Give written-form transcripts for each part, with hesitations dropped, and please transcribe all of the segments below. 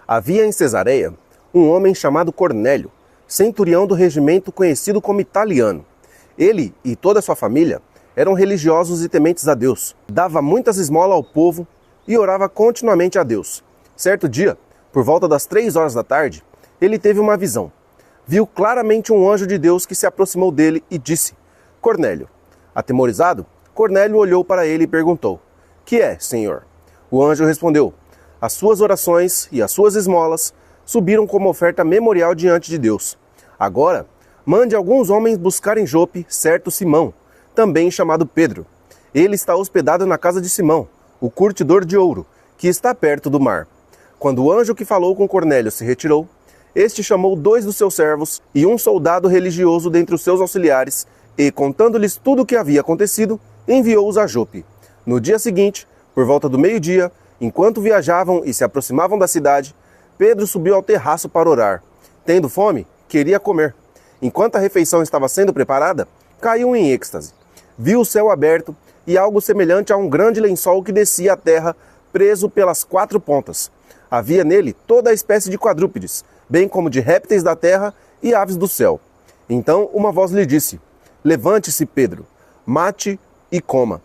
Havia em Cesareia um homem chamado Cornélio, centurião do regimento conhecido como Italiano. Ele e toda a sua família eram religiosos e tementes a Deus. Dava muitas esmolas ao povo e orava continuamente a Deus. Certo dia, por volta das 3 horas da tarde, ele teve uma visão. Viu claramente um anjo de Deus que se aproximou dele e disse: Cornélio. Atemorizado, Cornélio olhou para ele e perguntou: Que é, Senhor? O anjo respondeu: As suas orações e as suas esmolas subiram como oferta memorial diante de Deus. Agora, mande alguns homens buscar em Jope certo Simão, também chamado Pedro. Ele está hospedado na casa de Simão, o curtidor de ouro, que está perto do mar. Quando o anjo que falou com Cornélio se retirou, este chamou 2 dos seus servos e um soldado religioso dentre os seus auxiliares e, contando-lhes tudo o que havia acontecido, enviou-os a Jope. No dia seguinte, por volta do meio-dia, enquanto viajavam e se aproximavam da cidade, Pedro subiu ao terraço para orar. Tendo fome, queria comer. Enquanto a refeição estava sendo preparada, caiu em êxtase. Viu o céu aberto e algo semelhante a um grande lençol que descia à terra, preso pelas 4 pontas. Havia nele toda a espécie de quadrúpedes, bem como de répteis da terra e aves do céu. Então uma voz lhe disse: Levante-se, Pedro, mate e coma.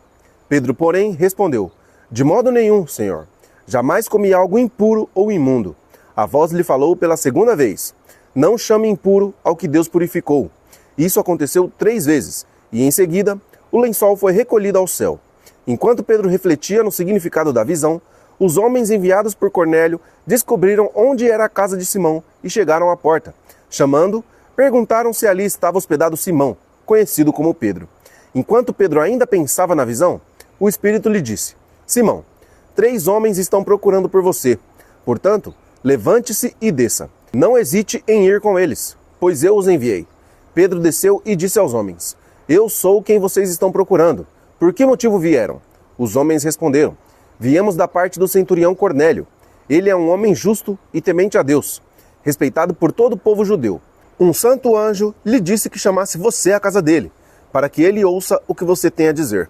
Pedro, porém, respondeu: De modo nenhum, Senhor. Jamais comi algo impuro ou imundo. A voz lhe falou pela segunda vez: Não chame impuro ao que Deus purificou. Isso aconteceu 3 vezes, e em seguida o lençol foi recolhido ao céu. Enquanto Pedro refletia no significado da visão, os homens enviados por Cornélio descobriram onde era a casa de Simão e chegaram à porta. Chamando, perguntaram se ali estava hospedado Simão, conhecido como Pedro. Enquanto Pedro ainda pensava na visão, o Espírito lhe disse: Simão, 3 homens estão procurando por você. Portanto, levante-se e desça. Não hesite em ir com eles, pois eu os enviei. Pedro desceu e disse aos homens: Eu sou quem vocês estão procurando. Por que motivo vieram? Os homens responderam: Viemos da parte do centurião Cornélio. Ele é um homem justo e temente a Deus, respeitado por todo o povo judeu. Um santo anjo lhe disse que chamasse você à casa dele, para que ele ouça o que você tem a dizer.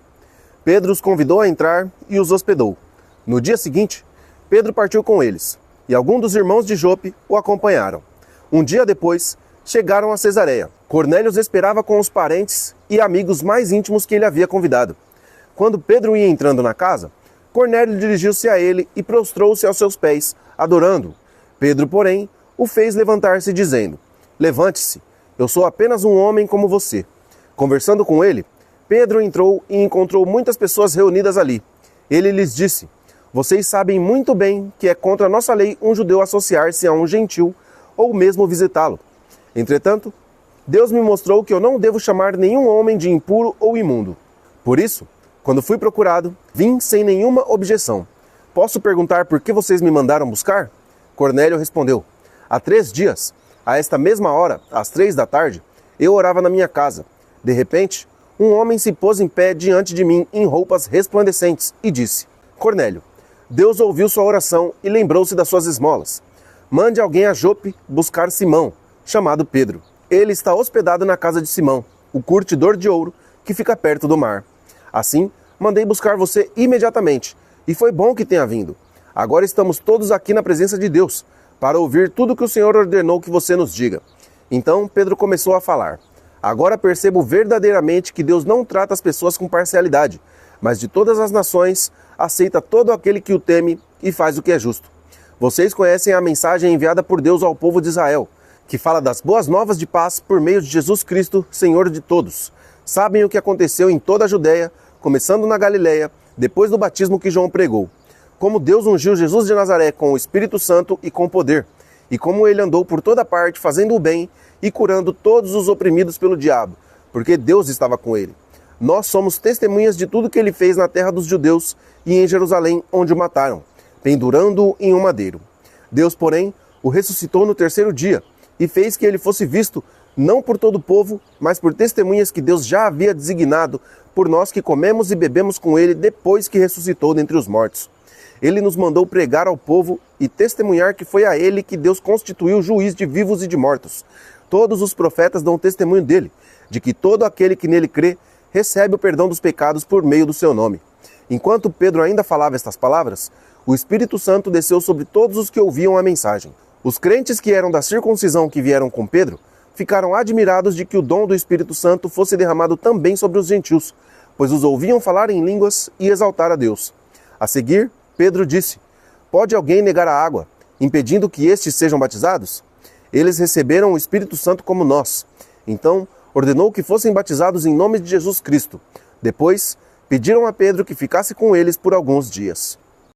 Pedro os convidou a entrar e os hospedou. No dia seguinte, Pedro partiu com eles, e alguns dos irmãos de Jope o acompanharam. Um dia depois, chegaram a Cesareia. Cornélio os esperava com os parentes e amigos mais íntimos que ele havia convidado. Quando Pedro ia entrando na casa, Cornélio dirigiu-se a ele e prostrou-se aos seus pés, adorando-o. Pedro, porém, o fez levantar-se, dizendo: Levante-se, eu sou apenas um homem como você. Conversando com ele, Pedro entrou e encontrou muitas pessoas reunidas ali. Ele lhes disse: Vocês sabem muito bem que é contra a nossa lei um judeu associar-se a um gentil ou mesmo visitá-lo. Entretanto, Deus me mostrou que eu não devo chamar nenhum homem de impuro ou imundo. Por isso, quando fui procurado, vim sem nenhuma objeção. Posso perguntar por que vocês me mandaram buscar? Cornélio respondeu: Há 3 dias, a esta mesma hora, às 3 da tarde, eu orava na minha casa. De repente, um homem se pôs em pé diante de mim em roupas resplandecentes e disse: Cornélio, Deus ouviu sua oração e lembrou-se das suas esmolas. Mande alguém a Jope buscar Simão, chamado Pedro. Ele está hospedado na casa de Simão, o curtidor de ouro, que fica perto do mar. Assim, mandei buscar você imediatamente, e foi bom que tenha vindo. Agora estamos todos aqui na presença de Deus, para ouvir tudo que o Senhor ordenou que você nos diga. Então Pedro começou a falar: Agora percebo verdadeiramente que Deus não trata as pessoas com parcialidade, mas de todas as nações aceita todo aquele que o teme e faz o que é justo. Vocês conhecem a mensagem enviada por Deus ao povo de Israel, que fala das boas novas de paz por meio de Jesus Cristo, Senhor de todos. Sabem o que aconteceu em toda a Judéia, começando na Galileia, depois do batismo que João pregou. Como Deus ungiu Jesus de Nazaré com o Espírito Santo e com poder, e como ele andou por toda parte fazendo o bem e curando todos os oprimidos pelo diabo, porque Deus estava com ele. Nós somos testemunhas de tudo que ele fez na terra dos judeus e em Jerusalém, onde o mataram, pendurando-o em um madeiro. Deus, porém, o ressuscitou no 3º dia e fez que ele fosse visto não por todo o povo, mas por testemunhas que Deus já havia designado por nós que comemos e bebemos com ele depois que ressuscitou dentre os mortos. Ele nos mandou pregar ao povo e testemunhar que foi a ele que Deus constituiu juiz de vivos e de mortos. Todos os profetas dão testemunho dele, de que todo aquele que nele crê recebe o perdão dos pecados por meio do seu nome. Enquanto Pedro ainda falava estas palavras, o Espírito Santo desceu sobre todos os que ouviam a mensagem. Os crentes que eram da circuncisão que vieram com Pedro ficaram admirados de que o dom do Espírito Santo fosse derramado também sobre os gentios, pois os ouviam falar em línguas e exaltar a Deus. A seguir, Pedro disse: Pode alguém negar a água, impedindo que estes sejam batizados? Eles receberam o Espírito Santo como nós. Então, ordenou que fossem batizados em nome de Jesus Cristo. Depois, pediram a Pedro que ficasse com eles por alguns dias.